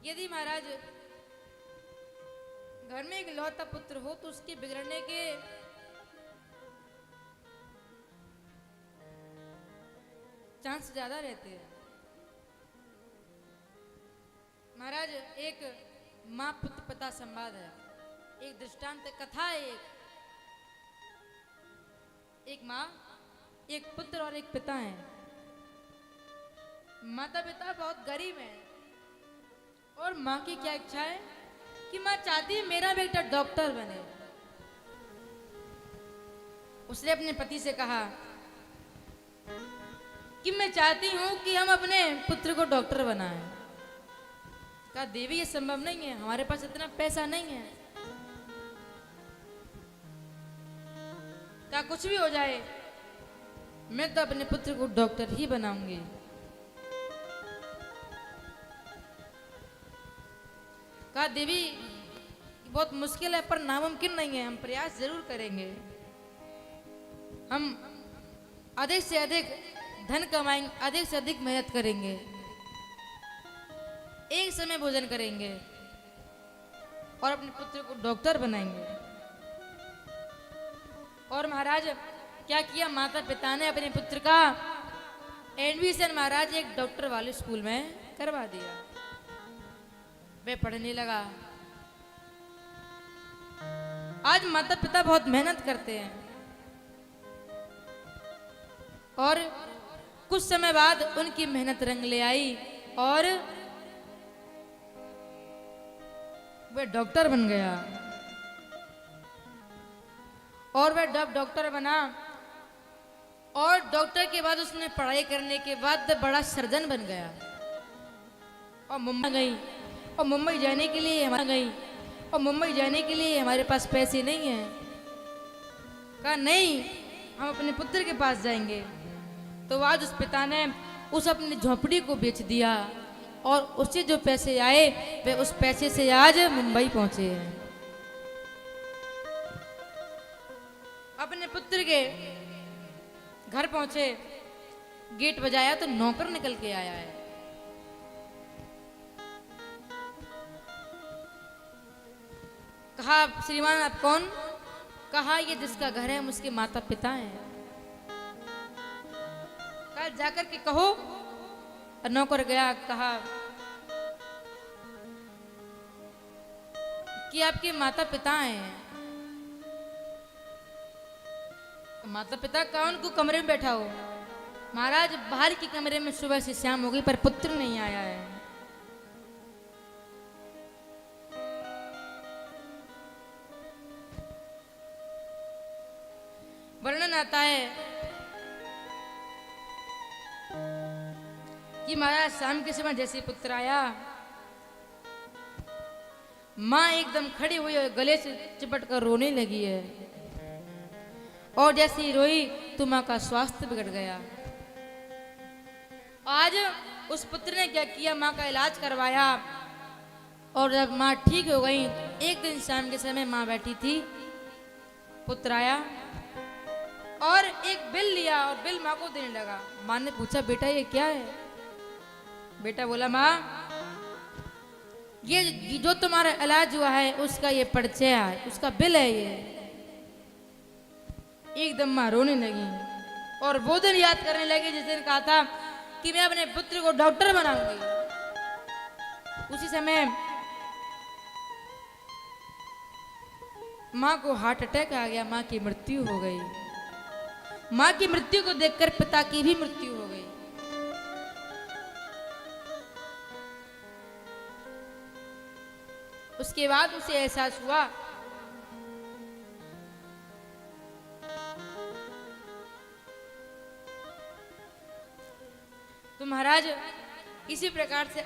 यदि महाराज घर में एक लौता पुत्र हो तो उसके बिगड़ने के चांस ज्यादा रहते हैं। महाराज एक माँ पुत्र पिता संवाद है, एक दृष्टांत कथा है। एक माँ, एक पुत्र और एक पिता है। माता पिता बहुत गरीब हैं और माँ की क्या इच्छा है कि माँ चाहती है मेरा बेटा डॉक्टर बने। उसने अपने पति से कहा कि मैं चाहती हूं कि हम अपने पुत्र को डॉक्टर बनाएं। कहा देवी ये संभव नहीं है, हमारे पास इतना पैसा नहीं है। कहा कुछ भी हो जाए मैं तो अपने पुत्र को डॉक्टर ही बनाऊंगी। कहा देवी बहुत मुश्किल है पर नामुमकिन नहीं है, हम प्रयास जरूर करेंगे। हम अधिक से अधिक धन कमाएंगे, अधिक से अधिक मेहनत करेंगे, एक समय भोजन करेंगे और अपने पुत्र को डॉक्टर बनाएंगे। और महाराज क्या किया, माता पिता ने अपने पुत्र का एडमिशन महाराज एक डॉक्टर वाले स्कूल में करवा दिया। वह पढ़ने लगा। आज माता पिता बहुत मेहनत करते हैं और कुछ समय बाद उनकी मेहनत रंग ले आई और वह डॉक्टर बन गया। और वह जब डॉक्टर बना और डॉक्टर के बाद उसने पढ़ाई करने के बाद बड़ा सर्जन बन गया। और मुंबई गई और मुंबई जाने के लिए हमारे पास पैसे नहीं हैं। कहा नहीं, हम अपने पुत्र के पास जाएंगे। तो आज उस पिता ने उस अपनी झोपड़ी को बेच दिया और उससे जो पैसे आए वे उस पैसे से आज मुंबई पहुंचे हैं। अपने पुत्र के घर पहुंचे, गेट बजाया तो नौकर निकल के आया है। कहा श्रीमान आप कौन? कहा ये जिसका घर है हम उसके माता पिता हैं। कहा जाकर के कहो। नौकर गया, कहा कि आपके माता पिता हैं। माता पिता का उनको कमरे में बैठा हो। महाराज बाहर के कमरे में सुबह से शाम हो गई पर पुत्र नहीं आया है। वर्णन आता है कि महाराज शाम के समय जैसे पुत्र आया, मां एकदम खड़ी हुई और गले से चिपट कर रोने लगी है। और जैसे ही रोई तो मां का स्वास्थ्य बिगड़ गया। आज उस पुत्र ने क्या किया, मां का इलाज करवाया और जब मां ठीक हो गई, एक दिन शाम के समय मां बैठी थी, पुत्र आया और एक बिल लिया और बिल मां को देने लगा। मां ने पूछा बेटा ये क्या है? बेटा बोला मां ये जो तुम्हारा इलाज हुआ है उसका ये पर्चा है, उसका बिल है ये। एकदम मां रोने लगी और वो दिन याद करने लगी जिस दिन कहा था कि मैं अपने पुत्र को डॉक्टर बनाऊंगी। उसी समय मां को हार्ट अटैक आ गया, मां की मृत्यु हो गई। मां की मृत्यु को देखकर पिता की भी मृत्यु हो गई। उसके बाद उसे एहसास हुआ तो महाराज इसी प्रकार से